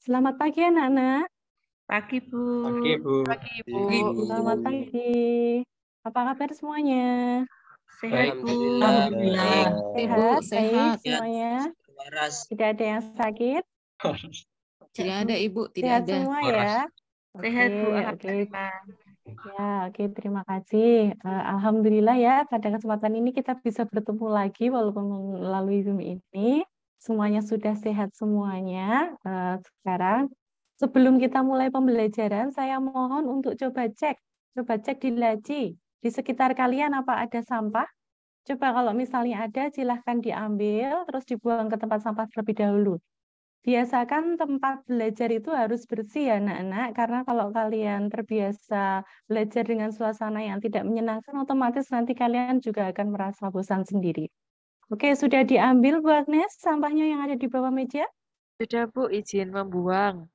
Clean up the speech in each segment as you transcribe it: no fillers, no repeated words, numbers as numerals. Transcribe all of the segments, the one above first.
Selamat pagi anak-anak. Pagi, Bu. Pagi, Bu. Pagi, Bu. Selamat pagi. Apa kabar semuanya? Sehat, Bu. Alhamdulillah. Sehat, baik Sehat. semuanya. Tidak ada yang sakit? Tidak ada, Ibu, tidak Sehat ada. semua ya? Sehat, Bu. Oke. Alhamdulillah. Ya, oke, terima kasih. Alhamdulillah ya, pada kesempatan ini kita bisa bertemu lagi walaupun melalui Zoom ini. Semuanya sudah sehat semuanya. Sekarang, sebelum kita mulai pembelajaran, saya mohon untuk coba cek di laci. Di sekitar kalian apa ada sampah? Coba kalau misalnya ada, silahkan diambil, terus dibuang ke tempat sampah terlebih dahulu. Biasakan tempat belajar itu harus bersih ya anak-anak, karena kalau kalian terbiasa belajar dengan suasana yang tidak menyenangkan, otomatis nanti kalian juga akan merasa bosan sendiri. Oke, sudah diambil Bu Agnes sampahnya yang ada di bawah meja? Sudah, Bu. Izin membuang.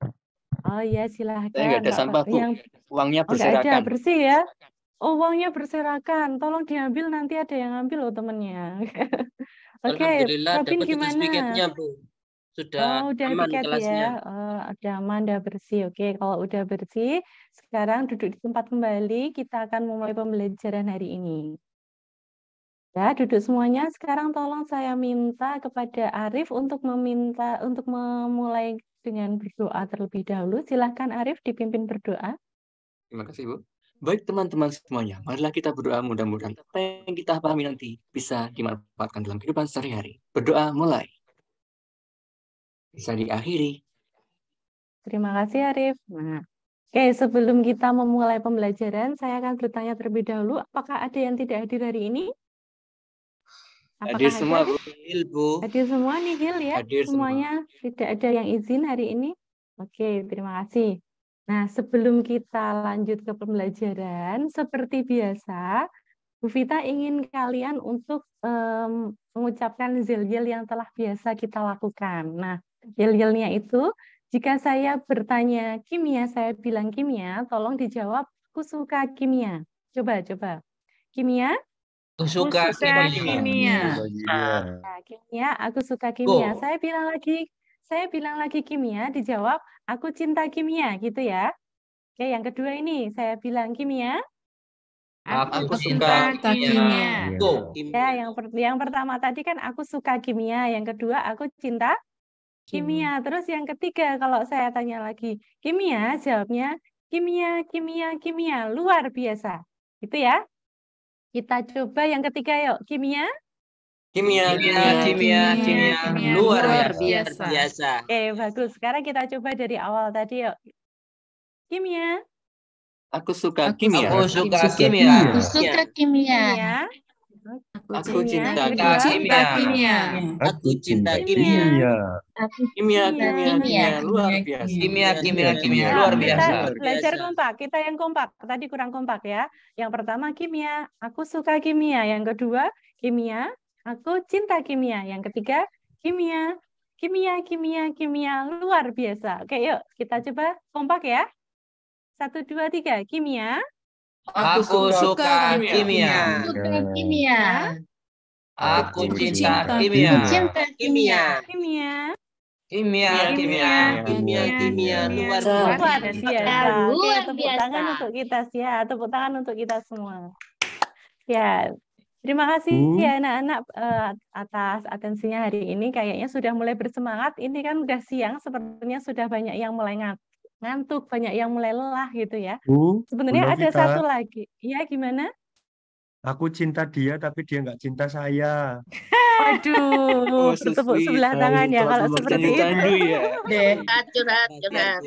Oh iya, silahkan. Saya nggak ada sampah, Bu. Uangnya nggak ada, berserakan. bersih ya? Oh, uangnya berserakan. Tolong diambil, nanti ada yang ambil loh temennya. Oke, Alhamdulillah Robin dapat tugas gimana? piketnya, Bu. Sudah udah aman piket kelasnya. ya. Udah aman, udah bersih. Oke, kalau udah bersih, sekarang duduk di tempat kembali. Kita akan memulai pembelajaran hari ini. Ya, duduk semuanya. Sekarang tolong saya minta kepada Arif untuk memulai dengan berdoa terlebih dahulu. Silahkan Arif dipimpin berdoa. Terima kasih, Bu. Baik teman-teman semuanya, marilah kita berdoa mudah-mudahan apa yang kita pahami nanti bisa dimanfaatkan dalam kehidupan sehari-hari. Berdoa mulai. Bisa diakhiri. Terima kasih Arif. Nah, oke, sebelum kita memulai pembelajaran, saya akan bertanya terlebih dahulu, apakah ada yang tidak hadir hari ini? Hadir semua, Bu. Hadir semua nih, Hil ya? Hadir Semuanya tidak ada yang izin hari ini? Oke, terima kasih. Nah, sebelum kita lanjut ke pembelajaran, seperti biasa, Bu Vita ingin kalian untuk mengucapkan zil-zil yang telah biasa kita lakukan. Nah, zil-zilnya itu, jika saya bertanya kimia, saya bilang kimia, tolong dijawab, aku suka kimia. Coba. Kimia? Aku suka kimia. Nah, kimia, aku suka kimia. Saya bilang lagi kimia, dijawab, aku cinta kimia, gitu ya. Oke, yang kedua ini, saya bilang kimia. Aku suka kimia. Ya, yang pertama tadi kan aku suka kimia, yang kedua aku cinta kimia. Terus yang ketiga kalau saya tanya lagi kimia, jawabnya kimia, luar biasa. Itu ya. Kita coba yang ketiga yuk, kimia. Kimia. Luar biasa. Oke, bagus. Sekarang kita coba dari awal tadi yuk. Kimia. Aku suka kimia. Aku suka kimia. Aku cinta kimia. Aku cinta kimia. Kimia. Luar biasa. Kimia. Luar biasa. Kita belajar kompak. Kita yang kompak. Tadi kurang kompak ya. Yang pertama kimia. Aku suka kimia. Yang kedua kimia. Aku cinta kimia. Yang ketiga kimia. Kimia. Luar biasa. Oke, yuk kita coba kompak ya. 1, 2, 3. Kimia. Aku suka kimia. Aku cinta kimia. Kimia. Luar biasa. Oke, tepuk tangan untuk kita ya. Tepuk tangan untuk kita semua. Ya, terima kasih ya anak-anak atas atensinya hari ini. Kayaknya sudah mulai bersemangat. Ini kan udah siang, sepertinya sudah banyak yang mulai ngantuk, banyak yang mulai lelah gitu ya. Sebenarnya ada satu lagi. Ya, gimana? Aku cinta dia, tapi dia nggak cinta saya. Aduh, bertepuk sebelah tangan ya kalau seperti itu. Curhat.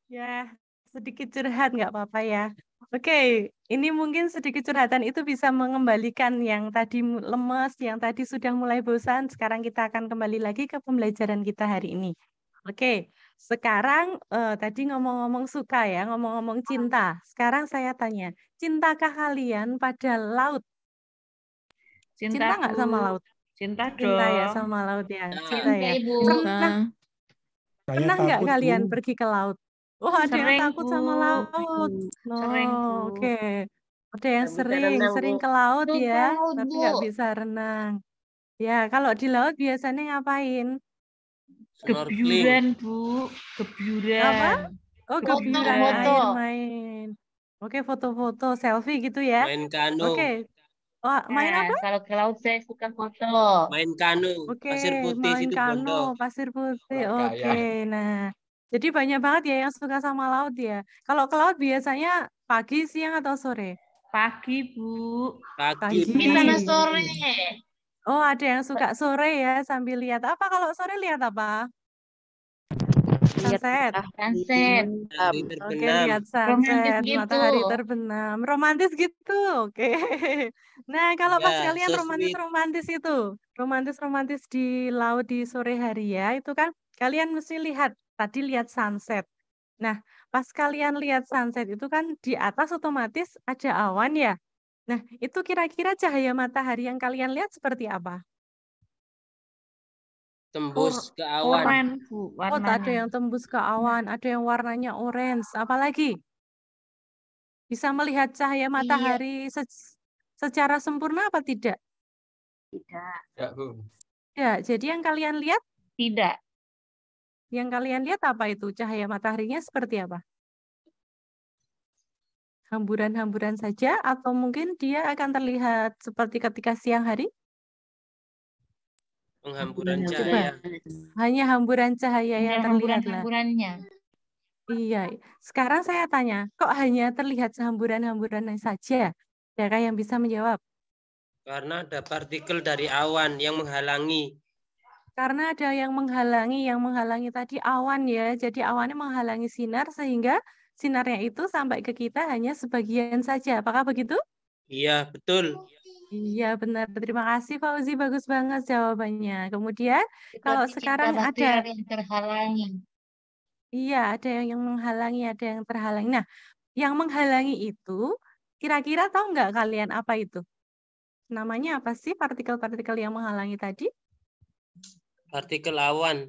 Ya, sedikit curhat nggak apa-apa ya. Oke, ini mungkin sedikit curhatan itu bisa mengembalikan yang tadi lemes, yang tadi sudah mulai bosan. Sekarang kita akan kembali lagi ke pembelajaran kita hari ini. Oke, sekarang tadi ngomong-ngomong suka ya, ngomong-ngomong cinta. Sekarang saya tanya, cintakah kalian pada laut? Cinta nggak sama laut? Cinta ya dong. sama laut ya. Cinta ya. Pernah Saya nggak takut, kalian Bu. pergi ke laut? Oh, ada yang Sering, takut Bu. sama laut. Sering, Bu. Oke. Ada yang sering ke laut ya, tapi nggak bisa renang. Ya, kalau di laut biasanya ngapain? Gebyuran, Bu. Gebyuran. Oh, gebyuran air main. Oke, foto-foto, selfie gitu ya. Main kano. Oke. Oh, main apa? Kalau ke laut saya suka foto. Main kano. Oke, Pasir putih main situ Bondo. kano, pasir putih. Wah, Oke, kaya. nah. Jadi banyak banget ya yang suka sama laut ya. Kalau ke laut biasanya pagi, siang, atau sore? Pagi, Bu. Pagi. Pagi. Di sana sore. Oh, ada yang suka sore ya sambil lihat apa? Kalau sore lihat apa? Sunset. Sunset. Matahari Oke, terbenam. lihat Romantis sunset, gitu. matahari terbenam. Romantis gitu. Oke. Nah, kalau pas Ya, kalian so sweet. romantis-romantis itu, romantis-romantis di laut di sore hari ya, itu kan kalian mesti lihat, tadi lihat sunset. Nah, pas kalian lihat sunset itu kan di atas otomatis ada awan ya. Nah, itu kira-kira cahaya matahari yang kalian lihat seperti apa? Tembus ke awan. Oren, Bu, Oh, ada warnanya. yang tembus ke awan, ada yang warnanya orange. Apalagi? Bisa melihat cahaya matahari secara sempurna apa tidak? Ya, Bu. Ya, jadi yang kalian lihat, Tidak. yang kalian lihat apa itu? Cahaya mataharinya seperti apa? Hamburan-hamburan saja atau mungkin dia akan terlihat seperti ketika siang hari? Penghamburan Coba. cahaya. Hanya hamburan cahaya yang terlihat lah. Hamburan-hamburannya. Iya. Sekarang saya tanya, kok hanya terlihat hamburan-hamburan saja? Siapa yang bisa menjawab? Karena ada partikel dari awan yang menghalangi. Karena ada yang menghalangi tadi awan ya. Jadi awannya menghalangi sinar sehingga sinarnya itu sampai ke kita hanya sebagian saja. Apakah begitu? Iya, betul. Iya, benar. Terima kasih Fauzi, bagus banget jawabannya. Kemudian kalau Seperti sekarang cinta ada, yang terhalangi. iya, ada yang menghalangi, ada yang terhalangi. Nah, yang menghalangi itu kira-kira tahu nggak kalian apa itu? Namanya apa sih partikel-partikel yang menghalangi tadi? Partikel awan.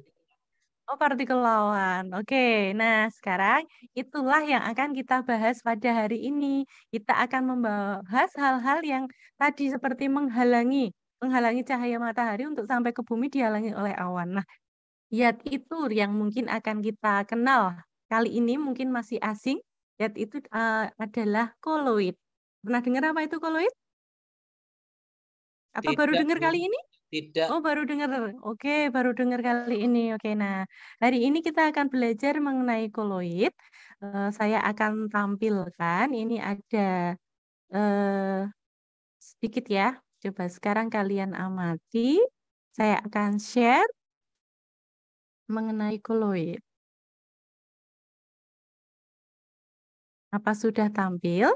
Oh, partikel awan. Oke, nah sekarang itulah yang akan kita bahas pada hari ini. Kita akan membahas hal-hal yang tadi seperti menghalangi cahaya matahari untuk sampai ke bumi dihalangi oleh awan. Nah, zat itu yang mungkin akan kita kenal. Kali ini mungkin masih asing. Zat itu adalah koloid. Pernah dengar apa itu koloid? Atau baru Tidak, dengar Bu. kali ini? Tidak. Oh, baru dengar. Oke, baru dengar kali ini. Oke, nah, hari ini kita akan belajar mengenai koloid. Saya akan tampilkan. Ini ada sedikit ya. Coba sekarang kalian amati. Saya akan share mengenai koloid. Apa sudah tampil?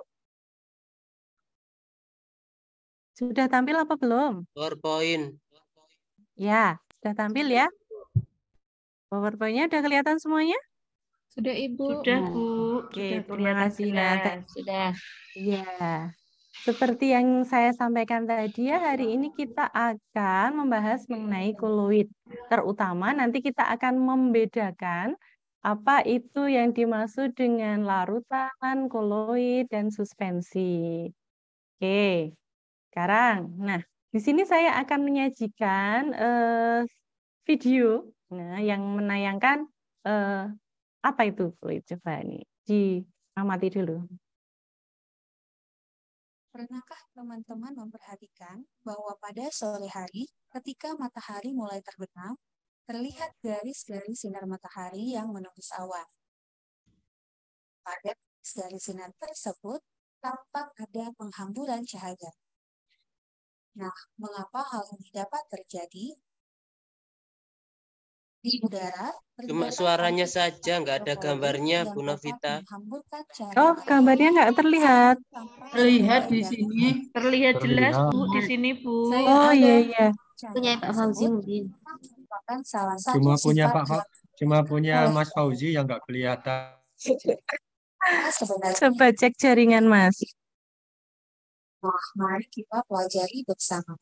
Sudah tampil apa belum? PowerPoint. Ya, sudah tampil ya. PowerPoint-nya udah kelihatan semuanya? Sudah Ibu. Sudah, Bu. Oke, Sudah terima kelihatan kasih. Nah, jelas. Sudah. ya, seperti yang saya sampaikan tadi ya, hari ini kita akan membahas mengenai koloid. Terutama nanti kita akan membedakan apa itu yang dimaksud dengan larutan, koloid, dan suspensi. Oke, sekarang, nah, di sini saya akan menyajikan video yang menayangkan apa itu koloid. Coba nih, diamati dulu. Pernahkah teman-teman memperhatikan bahwa pada sore hari, ketika matahari mulai terbenam, terlihat garis-garis sinar matahari yang menembus awan. Pada garis sinar tersebut, tampak ada penghamburan cahaya. Nah, mengapa hal ini dapat terjadi? Di udara, Cuma suaranya saja, nggak ada gambarnya, Bu Novita. Oh, gambarnya nggak terlihat. Terlihat di sini. Terlihat jelas, Bu, di sini, Bu. Oh, iya, iya. Punya Pak Fauzi mungkin. Cuma punya Mas Fauzi yang nggak kelihatan. Coba cek jaringan, Mas. Nah, mari kita pelajari bersama.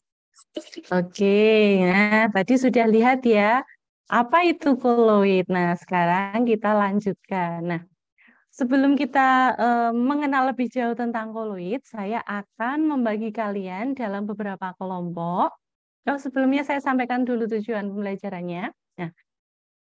Oke, nah tadi sudah lihat ya. Apa itu koloid? Nah, sekarang kita lanjutkan. Nah, sebelum kita mengenal lebih jauh tentang koloid, saya akan membagi kalian dalam beberapa kelompok. Sebelumnya saya sampaikan dulu tujuan pembelajarannya. Nah,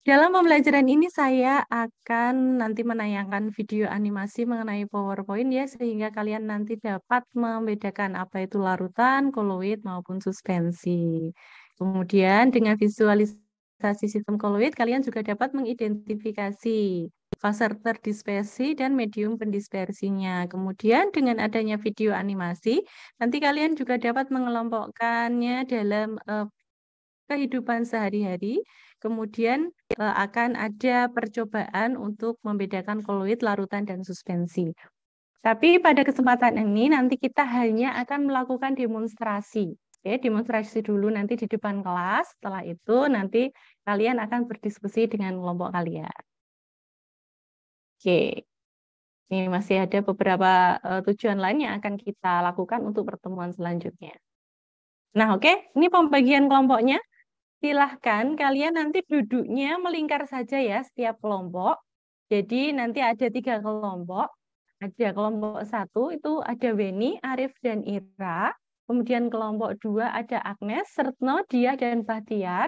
Dalam pembelajaran ini saya akan nanti menayangkan video animasi mengenai PowerPoint ya, sehingga kalian nanti dapat membedakan apa itu larutan, koloid maupun suspensi. Kemudian dengan visualisasi sistem koloid, kalian juga dapat mengidentifikasi fase terdispersi dan medium pendispersinya. Kemudian dengan adanya video animasi, nanti kalian juga dapat mengelompokkannya dalam kehidupan sehari-hari. Kemudian akan ada percobaan untuk membedakan koloid, larutan, dan suspensi. Tapi pada kesempatan ini nanti kita hanya akan melakukan demonstrasi. Oke, demonstrasi dulu nanti di depan kelas. Setelah itu nanti kalian akan berdiskusi dengan kelompok kalian. Oke, ini masih ada beberapa tujuan lain yang akan kita lakukan untuk pertemuan selanjutnya. Nah, oke, ini pembagian kelompoknya. Silahkan kalian nanti duduknya melingkar saja ya setiap kelompok. Jadi nanti ada 3 kelompok. Ada kelompok 1 itu ada Weni, Arif, dan Ira. Kemudian kelompok 2 ada Agnes, Retno, Dia, dan Bahtiar.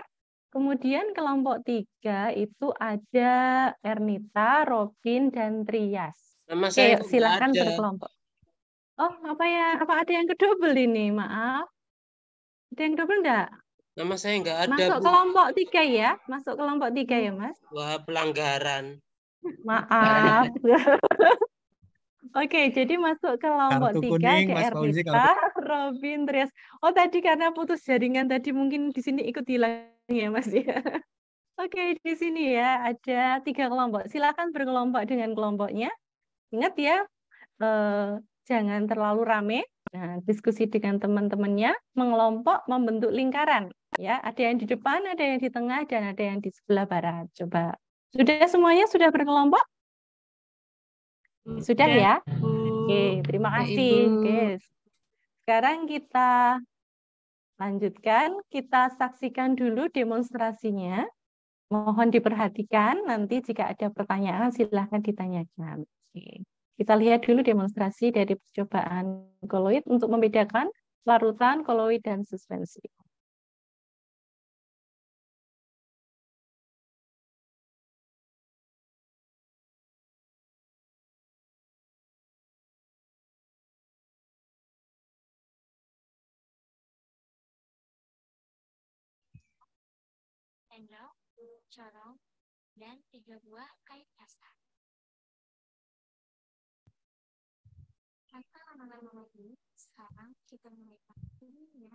Kemudian kelompok 3 itu ada Ernita, Robin, dan Trias. Nama Oke, saya yuk kok nggak silahkan ada. berkelompok. Oh, apa ya? Apa ada yang kedouble ini? Maaf. Ada yang double enggak? Nama saya nggak ada, Masuk Bu. kelompok 3 ya? Masuk kelompok 3 ya, Mas? Wah, pelanggaran. Maaf. Oke, jadi masuk kelompok Kartu 3 kuning, ada Mas Fauzi, Ernita, Robin, Trias. Oh, tadi karena putus jaringan tadi mungkin di sini ikut hilang ya, Mas ya. Oke, di sini ya ada 3 kelompok. Silakan berkelompok dengan kelompoknya. Ingat ya, jangan terlalu rame. Nah, diskusi dengan teman-temannya, mengelompok, membentuk lingkaran. Ya, ada yang di depan, ada yang di tengah, dan ada yang di sebelah barat. Coba. Sudah semuanya sudah berkelompok? Sudah ya? Oke, terima Ya, kasih. Ibu. Oke. Sekarang kita lanjutkan. Kita saksikan dulu demonstrasinya. Mohon diperhatikan. Nanti jika ada pertanyaan, silahkan ditanyakan. Oke. Kita lihat dulu demonstrasi dari percobaan koloid untuk membedakan larutan, koloid, dan suspensi. Sendok, corong, dan 3 buah kain kasar. Tanpa lama-lama lagi, sekarang kita mulai ya.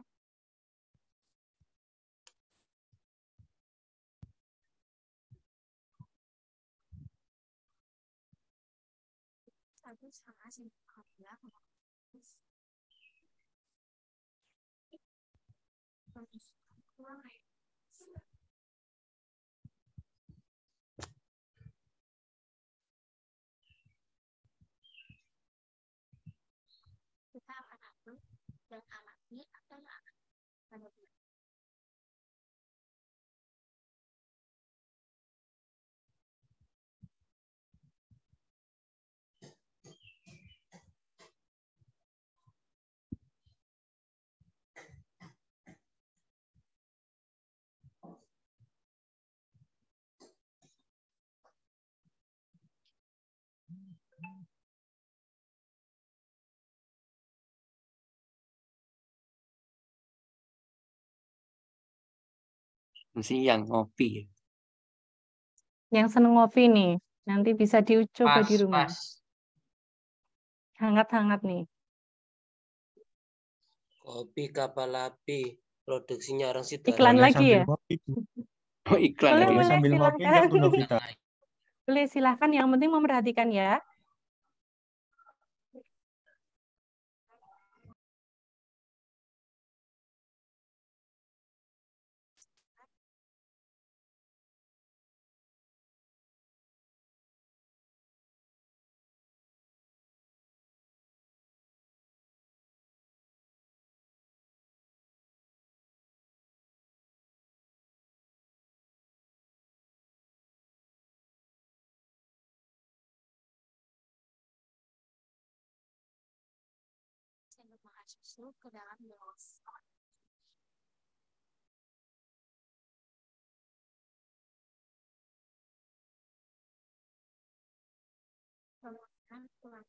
Satu sama sendok gula, kurang air. Kita akan atur dan amati apa yang akan kita lakukan. Siang ngopi. Yang seneng ngopi nih, nanti bisa dicoba di rumah. Pas. Hangat-hangat nih. Kopi kapal api. Produksinya orang Iklan Sidoarjo. lagi ya? Ngopi, Bu. Oh, iklan Boleh, lagi. boleh, Sambil ngopi silahkan. enggak, Bu Novita? Boleh, silahkan. Yang penting memperhatikan ya. Sendok makan susu ke dalam gelas. Kemudian tulang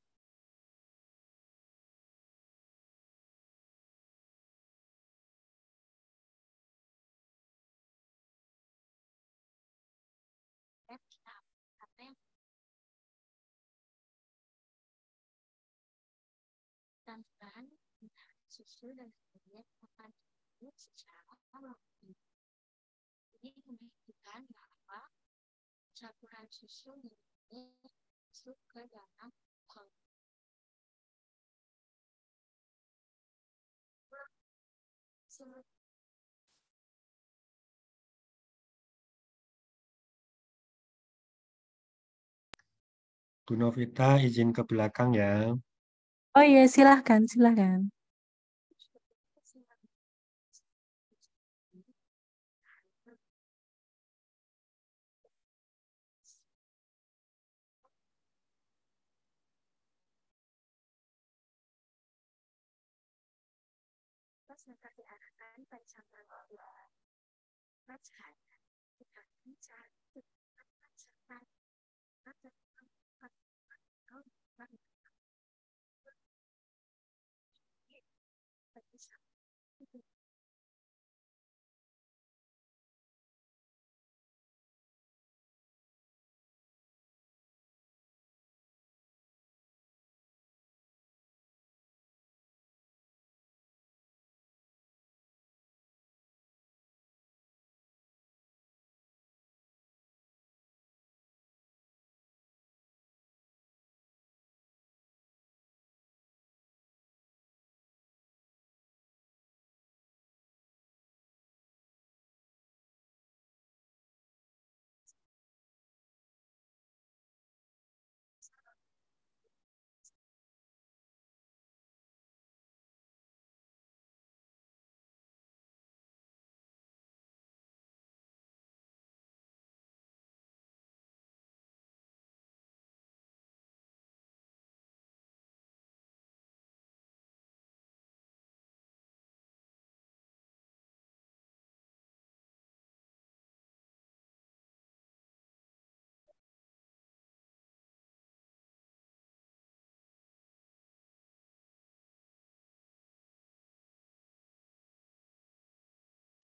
apa yang transparan susu dan kemudian akan diaduk secara alami. Ini membuktikan bahwa campuran susu ini masuk ke dalam kolom. Bu Novita izin ke belakang ya. Oh iya, silahkan, silahkan. Terus akan diarahkan pada campuran kedua. Bacakan kita mencari serta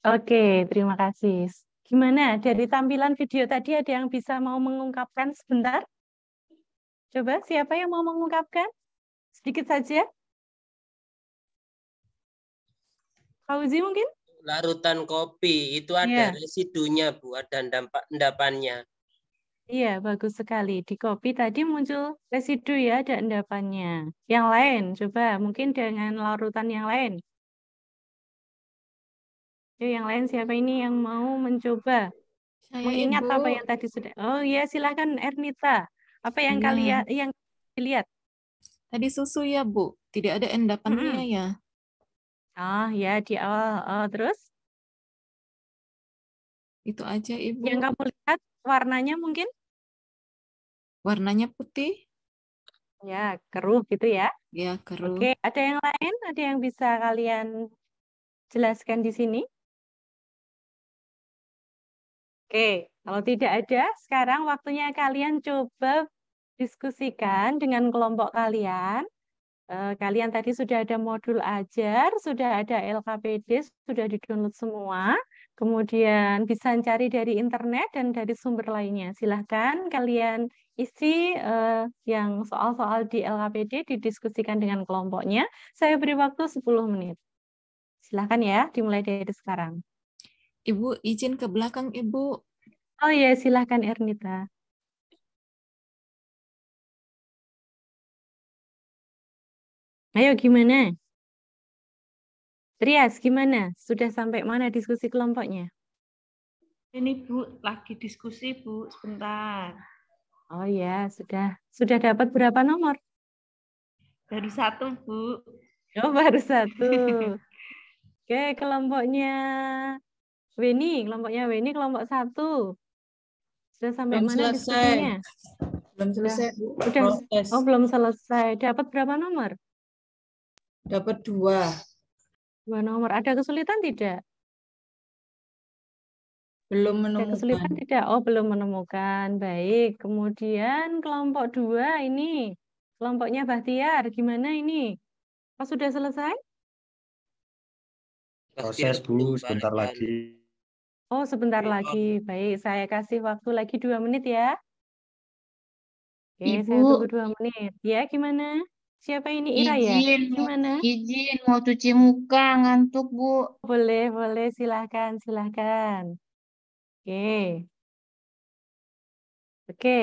Oke, terima kasih. Gimana? Dari tampilan video tadi ada yang bisa mau mengungkapkan sebentar? Coba siapa yang mau mengungkapkan? Sedikit saja. Fauzi mungkin? Larutan kopi itu ada Iya. residunya, Bu, ada endapannya. Iya, bagus sekali. Di kopi tadi muncul residu ya, ada endapannya. Yang lain, coba mungkin dengan larutan yang lain. Yuk, yang lain siapa ini yang mau mencoba? Saya, Mengingat Ibu. apa yang tadi sudah. Oh iya, silakan Ernita. Apa yang Iya. kalian yang dilihat? Tadi susu ya, Bu. Tidak ada endapannya Mm-mm. ya. Oh ya, di awal. Oh, terus Itu aja, Ibu. yang kamu lihat warnanya mungkin? Warnanya putih. Ya, keruh gitu ya. Ya, keruh. Oke, ada yang lain? Ada yang bisa kalian jelaskan di sini? Oke, kalau tidak ada, sekarang waktunya kalian coba diskusikan dengan kelompok kalian. Kalian tadi sudah ada modul ajar, sudah ada LKPD, sudah di-download semua. Kemudian bisa cari dari internet dan dari sumber lainnya. Silahkan kalian isi yang soal-soal di LKPD didiskusikan dengan kelompoknya. Saya beri waktu 10 menit. Silahkan ya, dimulai dari sekarang. Ibu izin ke belakang, Ibu. Oh iya, silahkan Ernita. Ayo gimana? Trias, gimana? Sudah sampai mana diskusi kelompoknya? Ini Bu, lagi diskusi Bu, sebentar. Oh ya, sudah dapat berapa nomor? Baru satu Bu. Oh, baru satu. Oke, kelompoknya Weni, kelompok 1. Sudah sampai Belum mana selesai. diskusinya? Belum selesai, Bu. Udah. Proses. Oh, belum selesai. Dapat berapa nomor? Dapat 2. 2 nomor. Ada kesulitan tidak? Belum Ada menemukan. kesulitan tidak? Oh, belum menemukan. Baik. Kemudian kelompok 2 ini. Kelompoknya Bahtiar, gimana ini? Apa sudah selesai? Proses, Bu, sebentar lagi. Oh, sebentar lagi. Baik, saya kasih waktu lagi 2 menit ya. Oke, saya tunggu Ibu, 2 menit. Ya, gimana? Siapa ini? Ira ya? Gimana? izin mau cuci muka, ngantuk, Bu. Boleh, boleh. Silahkan, silahkan. Oke. Oke.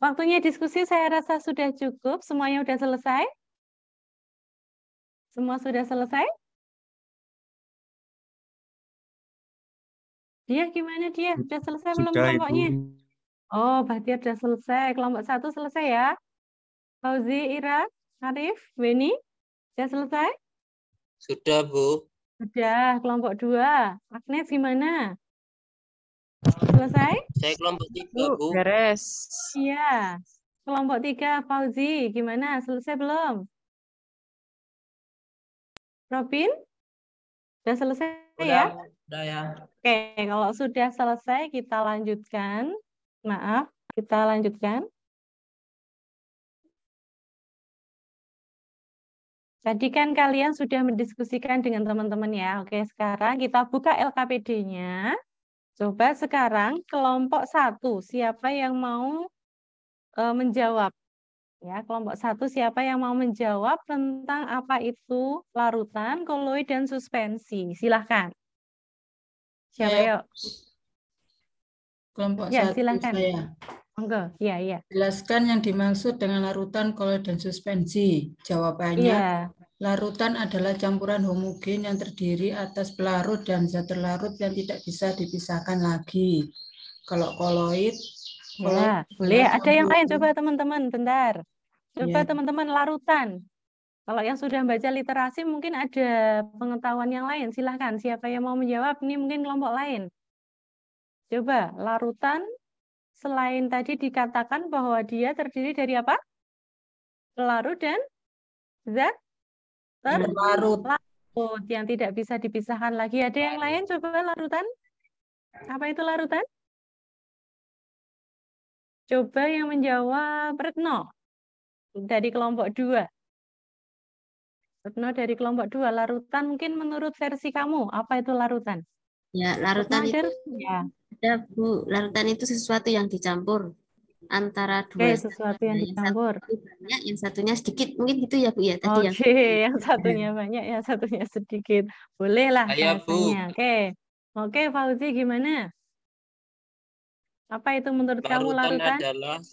Waktunya diskusi saya rasa sudah cukup. Semuanya sudah selesai? Semua sudah selesai? Dia gimana dia? Sudah selesai belum Sudah, Ibu. kelompoknya? Oh, Bahtiar sudah selesai. Kelompok 1 selesai ya? Fauzi, Ira, Arif, Weni, sudah selesai? Sudah, Bu. Sudah. Kelompok 2. Agnes gimana? Selesai? Saya kelompok 3, Bu. Beres. Iya. Kelompok 3, Fauzi, gimana? Selesai belum? Robin? Sudah selesai ya? Udah ya. Oke, kalau sudah selesai kita lanjutkan. Maaf, kita lanjutkan. Tadi kan kalian sudah mendiskusikan dengan teman-teman ya. Oke, sekarang kita buka LKPD-nya. Coba sekarang kelompok 1, siapa yang mau menjawab? Ya, kelompok 1 siapa yang mau menjawab tentang apa itu larutan, koloid, dan suspensi? Silahkan. Siapa Saya, yuk? kelompok Ya, 1 silahkan. saya. Monggo, iya, iya. Jelaskan yang dimaksud dengan larutan, koloid, dan suspensi. Jawabannya, Iya, larutan adalah campuran homogen yang terdiri atas pelarut dan zat terlarut yang tidak bisa dipisahkan lagi. Kalau koloid ya. Boleh, adalah ada yang lain campuran. coba teman-teman, bentar. Coba Ya. teman-teman larutan. Kalau yang sudah baca literasi mungkin ada pengetahuan yang lain. Silahkan, siapa yang mau menjawab? Ini mungkin kelompok lain. Coba, larutan selain tadi dikatakan bahwa dia terdiri dari apa? Pelarut dan zat Larut. terlarut yang tidak bisa dipisahkan lagi. Ada yang lain coba larutan? Apa itu larutan? Coba yang menjawab Retno dari kelompok 2. Retno dari kelompok 2, larutan mungkin menurut versi kamu, apa itu larutan? Ya, larutan Retno itu ya. ada, Bu. Larutan itu sesuatu yang dicampur antara dua zat. Sesuatu yang Yang dicampur. satu banyak, yang satunya sedikit. Mungkin gitu ya, Bu ya. Tadi yang Yang satunya banyak, yang satunya sedikit. Bolehlah Saya, Bu. bahasanya. Oke, Fauzi gimana? Apa itu menurut kamu larutan? Adalah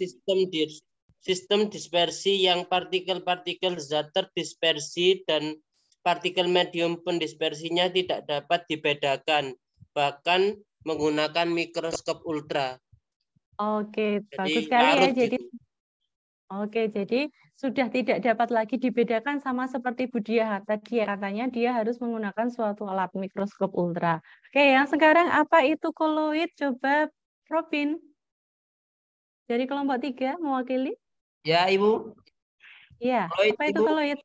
sistem dispersi yang partikel-partikel zat terdispersi dan partikel medium pendispersinya tidak dapat dibedakan, bahkan menggunakan mikroskop ultra. Oke, Jadi bagus sekali ya. larut Jadi gitu. Oke, jadi sudah tidak dapat lagi dibedakan sama seperti Budia tadi ya, katanya dia harus menggunakan suatu alat mikroskop ultra. Oke, yang sekarang apa itu koloid? Coba Robin dari kelompok 3 mewakili. Ya, Ibu. Iya, Koloid, apa itu Ibu. koloid?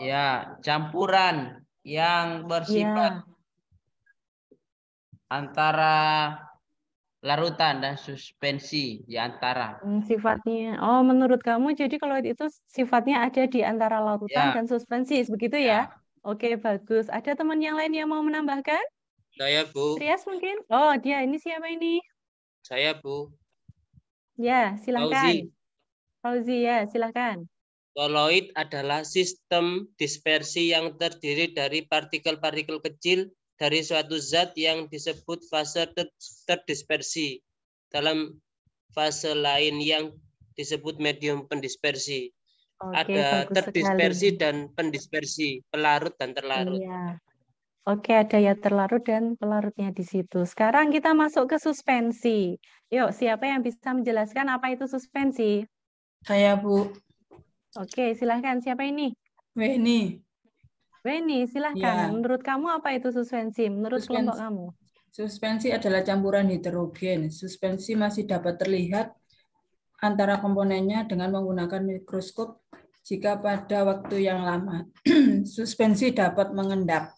Ya, campuran yang bersifat antara larutan dan suspensi di antara. Sifatnya. Oh, menurut kamu jadi koloid itu sifatnya ada di antara larutan dan suspensi, begitu ya? Oke, bagus. Ada teman yang lain yang mau menambahkan? Saya, Bu. Trias mungkin? Oh, dia ini siapa ini? Saya, Bu. Ya, silakan. Fauzi, ya, silakan. Koloid adalah sistem dispersi yang terdiri dari partikel-partikel kecil dari suatu zat yang disebut fase terdispersi. Dalam fase lain yang disebut medium pendispersi. Oke, ada bagus terdispersi sekali. dan pendispersi, pelarut dan terlarut. Iya. Oke, ada ya terlarut dan pelarutnya di situ. Sekarang kita masuk ke suspensi. Yuk, siapa yang bisa menjelaskan apa itu suspensi? Saya, Bu. Oke, silahkan. Siapa ini? Weni. Weni, silahkan. Ya. Menurut kamu apa itu suspensi? Menurut kelompok kamu? Suspensi adalah campuran heterogen. Suspensi masih dapat terlihat antara komponennya dengan menggunakan mikroskop jika pada waktu yang lama. Suspensi dapat mengendap.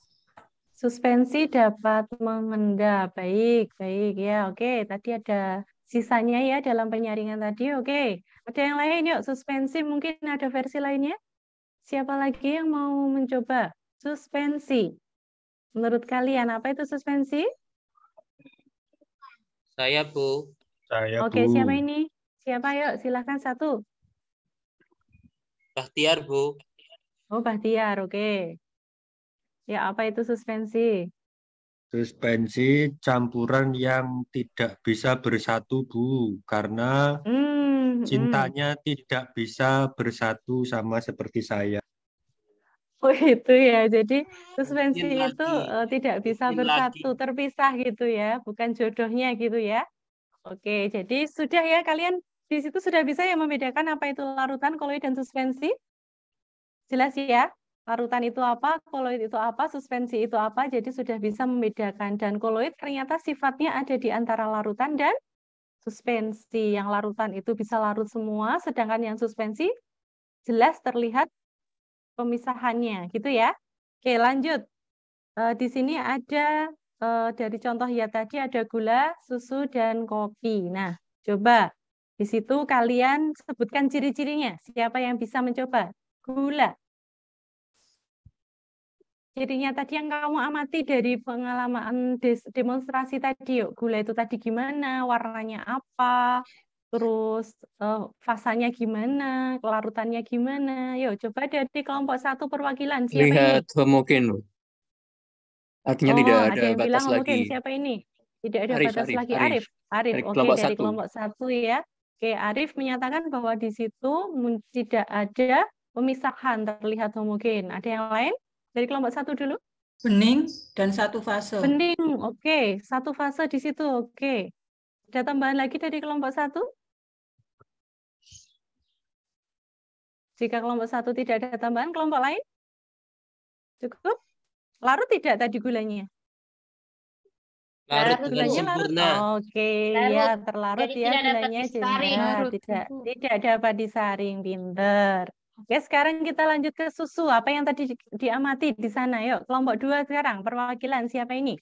Suspensi dapat mengendap. Baik, baik ya. Oke, tadi ada sisanya ya dalam penyaringan tadi. Oke, ada yang lain yuk. Suspensi mungkin ada versi lainnya. Siapa lagi yang mau mencoba? Suspensi. Menurut kalian apa itu suspensi? Saya, Bu. Saya, Oke, Bu. siapa ini? Siapa yuk? Silahkan satu. Bahtiar, Bu. Oh, Bahtiar. Oke. Ya, apa itu suspensi? Suspensi campuran yang tidak bisa bersatu, Bu, karena cintanya tidak bisa bersatu sama seperti saya. Oh itu ya, jadi suspensi Bucin itu lagi. tidak bisa Bucin bersatu, lagi. terpisah gitu ya, bukan jodohnya gitu ya. Oke, jadi sudah ya kalian di situ sudah bisa ya membedakan apa itu larutan, koloid, dan suspensi? Jelas ya? Larutan itu apa, koloid itu apa, suspensi itu apa, jadi sudah bisa membedakan. Dan koloid ternyata sifatnya ada di antara larutan dan suspensi. Yang larutan itu bisa larut semua, sedangkan yang suspensi jelas terlihat pemisahannya, gitu ya. Oke, lanjut. Di sini ada dari contoh ya tadi ada gula, susu, dan kopi. Nah, coba di situ kalian sebutkan ciri-cirinya. Siapa yang bisa mencoba? Gula. Cirinya tadi yang kamu amati dari pengalaman demonstrasi tadi, yuk. Gula itu tadi gimana, warnanya apa, terus fasanya gimana, kelarutannya gimana. Yuk, coba dari kelompok 1 perwakilan. Siapa ini? Lihat homogen, Bu. Artinya Oh, tidak ada ada yang bilang batas homogen. lagi. Siapa ini? Tidak ada Arif, batas Arif, lagi. Arif. Arif. Arif, Dari oke, kelompok dari 1. kelompok 1 ya. Oke, Arif menyatakan bahwa di situ tidak ada pemisahan terlihat homogen. Ada yang lain? Dari kelompok 1 dulu. Bening dan satu fase. Bening, oke. Satu fase di situ, oke. Ada tambahan lagi dari kelompok 1? Jika kelompok 1 tidak ada tambahan, kelompok lain? Cukup? Larut tidak tadi gulanya? Larut dengan Gulanya larut. sempurna. Oke, Larut. ya terlarut Jadi ya tidak dapat gulanya. disaring. Ya, Larut, tidak Bu. tidak dapat disaring, pinter. Oke, sekarang kita lanjut ke susu. Apa yang tadi diamati di sana? Yuk, kelompok 2 sekarang. Perwakilan siapa ini?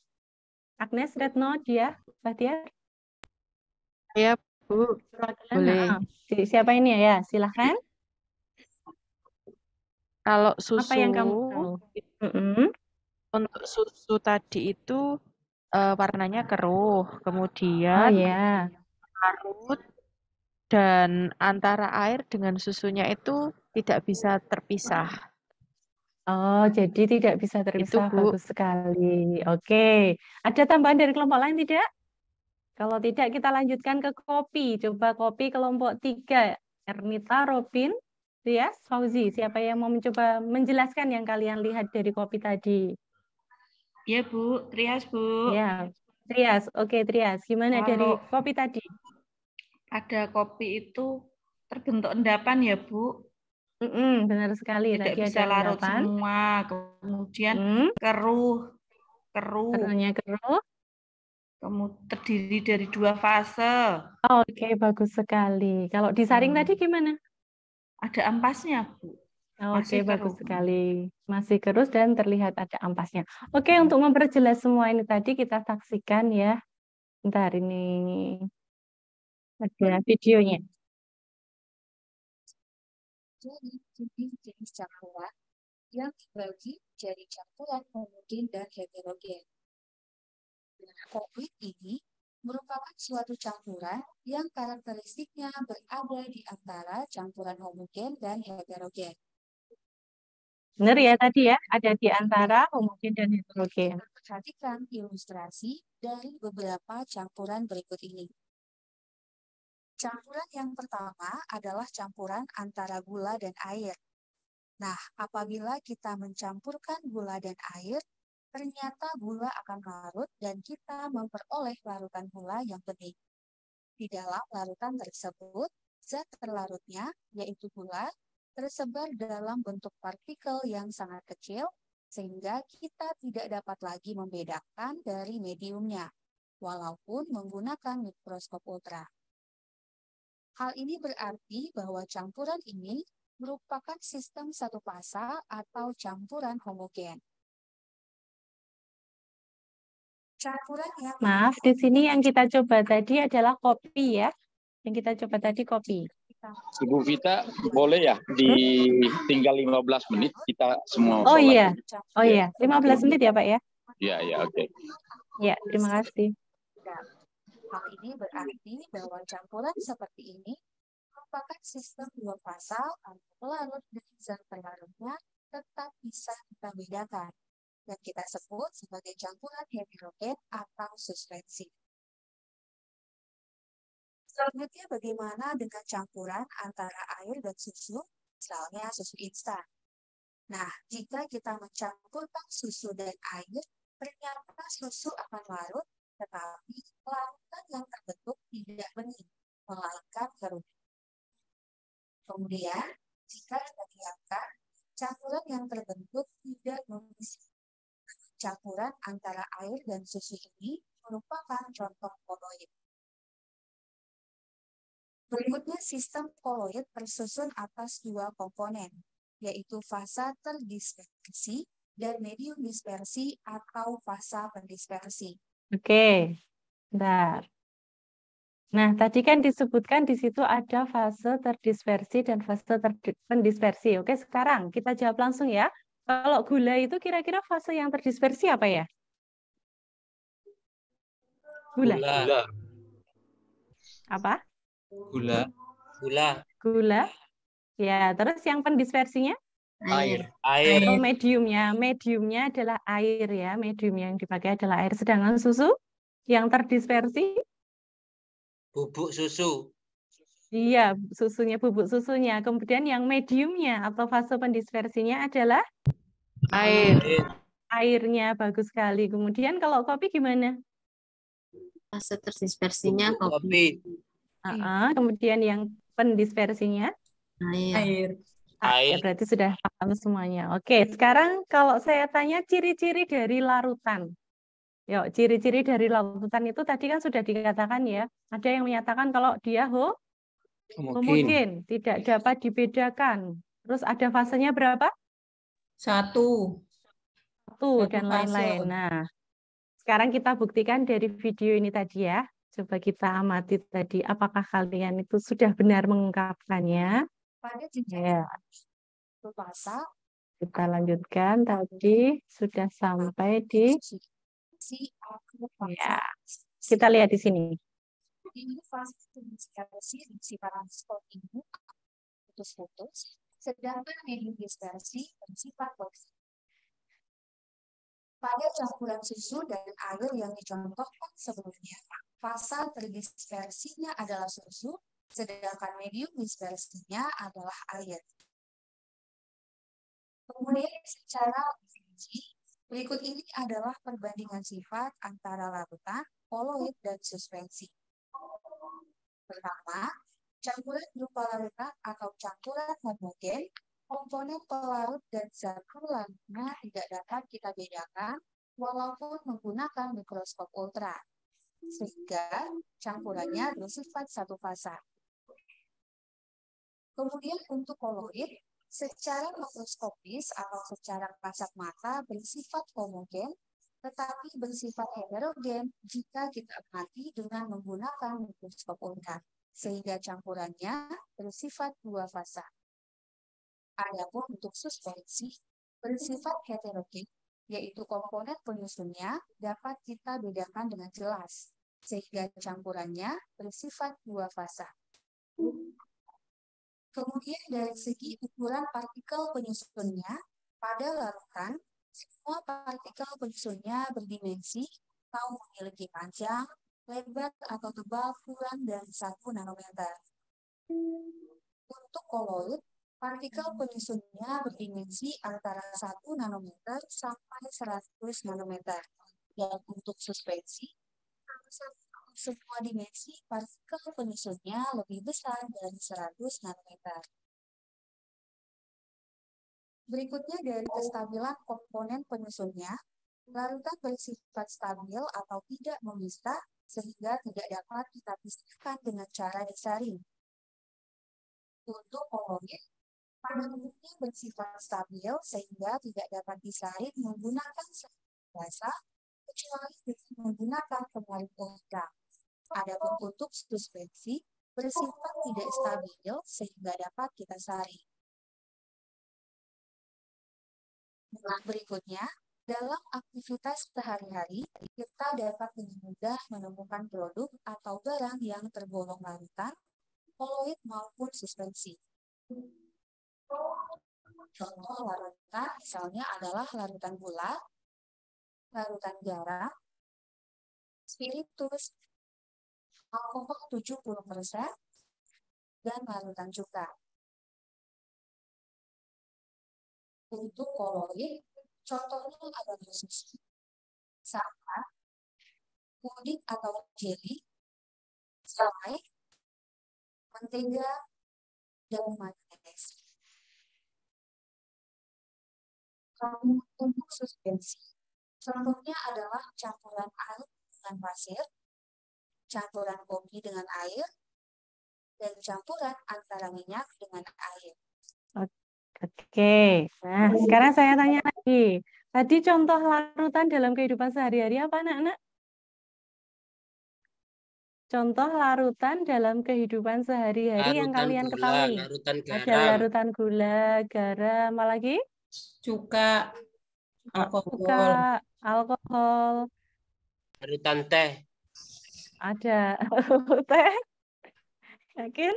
Agnes, Retno, dia, Bahtiar. Ya, Bu. Perwakilan, Boleh. siapa ini ya? Silahkan. Kalau Apa yang kamu susu, tahu? untuk susu tadi itu warnanya keruh, Oh kemudian ya. larut, dan antara air dengan susunya itu tidak bisa terpisah. Oh, jadi tidak bisa terpisah. Bu. Bagus sekali. Oke. Ada tambahan dari kelompok lain tidak? Kalau tidak, kita lanjutkan ke kopi. Coba kopi kelompok 3. Ernita, Robin, Rias, Fauzi. Siapa yang mau mencoba menjelaskan yang kalian lihat dari kopi tadi? Ya, Bu. Trias, Bu. Ya, Trias. Oke, Trias. Gimana dari Kalau kopi tadi? pada kopi itu terbentuk endapan ya, Bu. Benar sekali. Tidak Tadi bisa ada larut endapan. semua. Kemudian keruh. Warnanya keruh. Kemudian terdiri dari 2 fase. Oke, bagus sekali. Kalau disaring tadi gimana? Ada ampasnya, Bu. Oke, Masih bagus keruh. sekali. Masih keruh dan terlihat ada ampasnya. Oke, untuk memperjelas semua ini tadi kita saksikan ya. Bentar, ini ada videonya. Jadi, jenis campuran yang dibagi jadi campuran homogen dan heterogen. Kopi ini merupakan suatu campuran yang karakteristiknya berada di antara campuran homogen dan heterogen. Benar ya tadi ya, ada di antara homogen dan heterogen. Perhatikan ilustrasi dari beberapa campuran berikut ini. Campuran yang pertama adalah campuran antara gula dan air. Nah, apabila kita mencampurkan gula dan air, ternyata gula akan larut dan kita memperoleh larutan gula yang bening. Di dalam larutan tersebut, zat terlarutnya, yaitu gula, tersebar dalam bentuk partikel yang sangat kecil, sehingga kita tidak dapat lagi membedakan dari mediumnya, walaupun menggunakan mikroskop ultra. Hal ini berarti bahwa campuran ini merupakan sistem satu fasa atau campuran homogen. Campuran yang Maaf, di sini yang kita coba tadi adalah kopi ya. Yang kita coba tadi kopi. Ibu Vita, boleh ya tinggal 15 menit kita semua Oh sholat. iya. Oh Ya. iya, 15 menit ya, Pak ya? Ya, ya, oke. Ya, terima kasih. hal ini berarti bahwa campuran seperti ini merupakan sistem dua fasa atau pelarut dan zat pelarutnya tetap bisa kita bedakan yang kita sebut sebagai campuran heterogen atau suspensi. Selanjutnya bagaimana dengan campuran antara air dan susu, misalnya susu instan. Nah, jika kita mencampurkan susu dan air, ternyata susu akan larut, tetapi larutan yang terbentuk tidak bening, melainkan keruh. Kemudian, jika kita diamkan, campuran yang terbentuk tidak memiliki. Campuran antara air dan susu ini merupakan contoh koloid. Berikutnya sistem koloid tersusun atas dua komponen, yaitu fasa terdispersi dan medium dispersi atau fasa pendispersi. Oke, bentar. Nah, tadi kan disebutkan di situ ada fase terdispersi dan fase pendispersi. Oke, sekarang kita jawab langsung ya. Kalau gula itu kira-kira fase yang terdispersi apa ya? Gula. Gula. Apa? Gula. Gula. Ya, terus yang pendispersinya? Air. Atau mediumnya. Mediumnya adalah air ya. Medium yang dipakai adalah air. Sedangkan susu yang terdispersi? Bubuk susu. Iya, susunya, bubuk susunya. Kemudian yang mediumnya atau fase pendispersinya adalah? Air. Airnya, bagus sekali. Kemudian kalau kopi gimana? Fase terdispersinya kopi. Kemudian yang pendispersinya? Air. Ya, berarti sudah paham semuanya. Oke, sekarang kalau saya tanya ciri-ciri dari larutan. Yuk, ciri-ciri dari larutan itu tadi kan sudah dikatakan ya. Ada yang menyatakan kalau dia homogen, tidak dapat dibedakan. Terus ada fasenya berapa? Satu Dan lain-lain. Nah, sekarang kita buktikan dari video ini tadi ya. Coba kita amati tadi, apakah kalian itu sudah benar mengungkapkannya? Pada jenjang fasa, kita lanjutkan. Tadi sudah sampai di ya. Kita lihat di sini. Ini fase dispersi bersifat ini putus-putus, sedangkan medium dispersi bersifat box. Pada campuran susu dan air yang dicontohkan sebelumnya, fase terdispersinya adalah susu, sedangkan medium dispersinya adalah air. Kemudian secara definisi, berikut ini adalah perbandingan sifat antara larutan, koloid, dan suspensi. Pertama, campuran berupa larutan atau campuran homogen, komponen pelarut dan zat pelarutnya tidak dapat kita bedakan walaupun menggunakan mikroskop ultra, sehingga campurannya bersifat satu fasa. Kemudian untuk koloid, secara makroskopis atau secara kasat mata bersifat homogen, tetapi bersifat heterogen jika kita amati dengan menggunakan mikroskop ultra, sehingga campurannya bersifat dua fasa. Adapun untuk suspensi bersifat heterogen, yaitu komponen penyusunnya dapat kita bedakan dengan jelas, sehingga campurannya bersifat dua fasa. Kemudian dari segi ukuran partikel penyusunnya, pada larutan, semua partikel penyusunnya berdimensi atau memiliki panjang, lebar atau tebal kurang dari 1 nanometer. Untuk koloid, partikel penyusunnya berdimensi antara 1 nanometer sampai 100 nanometer. Dan untuk suspensi, semua dimensi partikel penyusunnya lebih besar dari 100 nanometer. Berikutnya dari kestabilan komponen penyusunnya, larutan bersifat stabil atau tidak memisah sehingga tidak dapat kita pisahkan dengan cara disaring. Untuk koloid, pada umumnya bersifat stabil sehingga tidak dapat disaring menggunakan fasa kecuali dengan menggunakan pengait logam. Adapun untuk suspensi bersifat tidak stabil sehingga dapat kita saring. Berikutnya, dalam aktivitas sehari-hari, kita dapat dengan mudah menemukan produk atau barang yang tergolong larutan, koloid maupun suspensi. Contoh larutan misalnya adalah larutan gula, larutan garam, spiritus, alkohol 70%, dan larutan cuka. Untuk koloid, contohnya adalah susu, santan, puding atau jeli, selai, mentega, dan mayones. Untuk suspensi, contohnya adalah campuran air dengan pasir, campuran kopi dengan air, dan campuran antara minyak dengan air. Oke, nah sekarang saya tanya lagi. Tadi contoh larutan dalam kehidupan sehari-hari apa, anak-anak? Contoh larutan dalam kehidupan sehari-hari yang Larutan kalian gula, ketahui. larutan Ada garam, larutan gula, garam, apa lagi? Cuka, Cuka, alkohol. alkohol, larutan teh. ada teh. Yakin?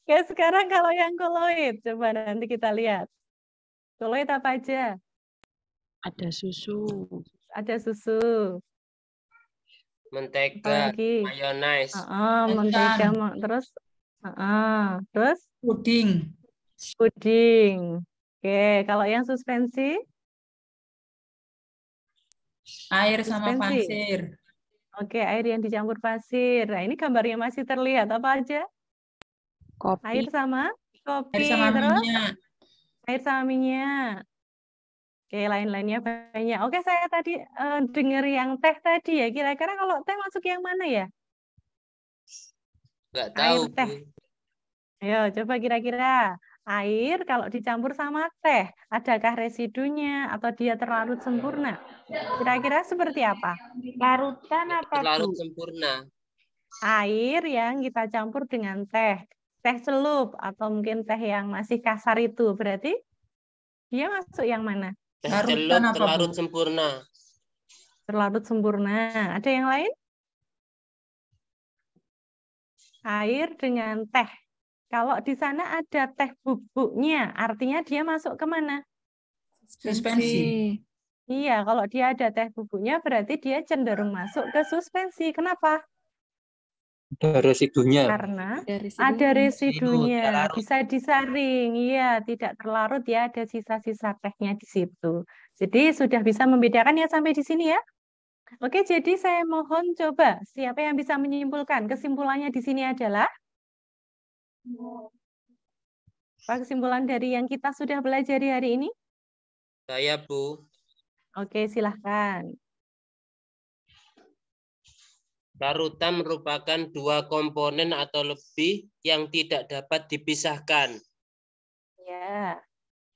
Oke, sekarang kalau yang koloid, coba nanti kita lihat. Koloid apa aja? Ada susu. Ada susu. Mentega, Apalagi? mayones, Mentega, terus terus puding. puding. Oke, kalau yang suspensi? Air sama Suspensi. pasir. Oke, air yang dicampur pasir. Nah, ini gambarnya masih terlihat apa aja? Kopi. Air sama kopi, Air sama terus minyak. air sama minyak. Oke, lain-lainnya banyak. Oke, saya tadi dengar yang teh tadi ya. Kira-kira kalau teh masuk yang mana ya? nggak Air tahu, Bu. teh. Ayo, coba kira-kira. Air kalau dicampur sama teh, adakah residunya atau dia terlarut sempurna? Kira-kira seperti apa? Larutan apa, Terlarut Bu? sempurna. Air yang kita campur dengan teh. Teh celup atau mungkin teh yang masih kasar itu. Berarti dia masuk yang mana? Teh Larutan celup apa, terlarut Bu? sempurna. Terlarut sempurna. Ada yang lain? Air dengan teh. Kalau di sana ada teh bubuknya, artinya dia masuk ke mana? Suspensi. Iya, kalau dia ada teh bubuknya berarti dia cenderung masuk ke suspensi. Kenapa? Ada residunya. Karena Dari ada Residu, residunya, terlarut. bisa disaring. Iya, tidak terlarut ya, ada sisa-sisa tehnya di situ. Jadi sudah bisa membedakan ya sampai di sini ya. Oke, jadi saya mohon coba siapa yang bisa menyimpulkan. Kesimpulannya di sini adalah apa kesimpulan dari yang kita sudah pelajari hari ini? Saya, Bu. Oke, silahkan. Larutan merupakan dua komponen atau lebih yang tidak dapat dipisahkan. Ya,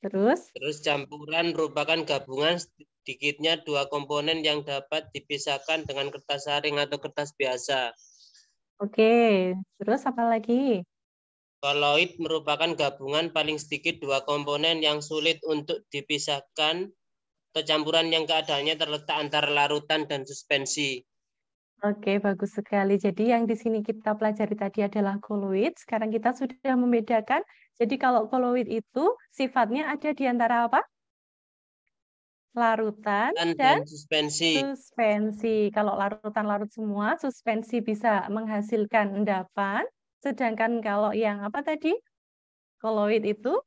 terus? Terus campuran merupakan gabungan sedikitnya dua komponen yang dapat dipisahkan dengan kertas saring atau kertas biasa. Oke, terus apa lagi? Koloid merupakan gabungan paling sedikit dua komponen yang sulit untuk dipisahkan atau campuran yang keadaannya terletak antara larutan dan suspensi. Oke, bagus sekali. Jadi yang di sini kita pelajari tadi adalah koloid. Sekarang kita sudah membedakan. Jadi kalau koloid itu sifatnya ada di antara apa? Larutan dan suspensi. Suspensi. Kalau larutan larut semua, suspensi bisa menghasilkan endapan. Sedangkan kalau yang apa tadi? Koloid itu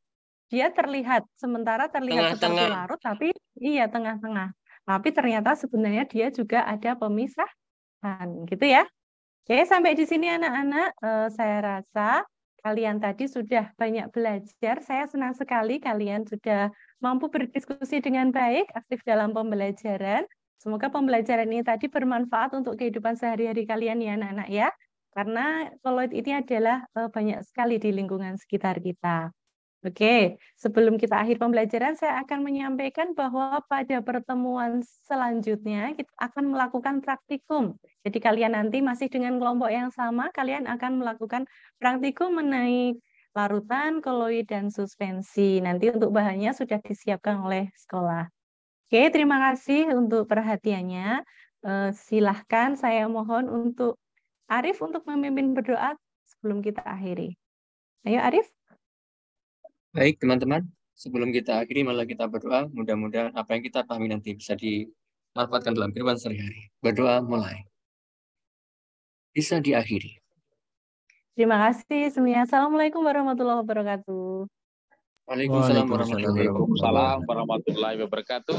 dia terlihat, sementara terlihat seperti larut, tapi iya tengah-tengah. Tapi ternyata sebenarnya dia juga ada pemisah. Gitu ya. Oke, sampai di sini anak-anak, saya rasa kalian tadi sudah banyak belajar. Saya senang sekali kalian sudah mampu berdiskusi dengan baik, aktif dalam pembelajaran. Semoga pembelajaran ini tadi bermanfaat untuk kehidupan sehari-hari kalian ya anak-anak ya. Karena koloid ini adalah banyak sekali di lingkungan sekitar kita. Oke, sebelum kita akhir pembelajaran, saya akan menyampaikan bahwa pada pertemuan selanjutnya kita akan melakukan praktikum. Jadi kalian nanti masih dengan kelompok yang sama, kalian akan melakukan praktikum mengenai larutan, koloid, dan suspensi. Nanti untuk bahannya sudah disiapkan oleh sekolah. Oke, terima kasih untuk perhatiannya. Silahkan saya mohon untuk Arif untuk memimpin berdoa sebelum kita akhiri. Ayo Arif. Baik, teman-teman. Sebelum kita akhiri, malah kita berdoa. Mudah-mudahan apa yang kita pahami nanti bisa dimanfaatkan dalam kehidupan sehari-hari. Berdoa mulai. Bisa diakhiri. Terima kasih semuanya. Assalamualaikum warahmatullahi wabarakatuh. Waalaikumsalam warahmatullahi wabarakatuh. Waalaikumsalam warahmatullahi wabarakatuh.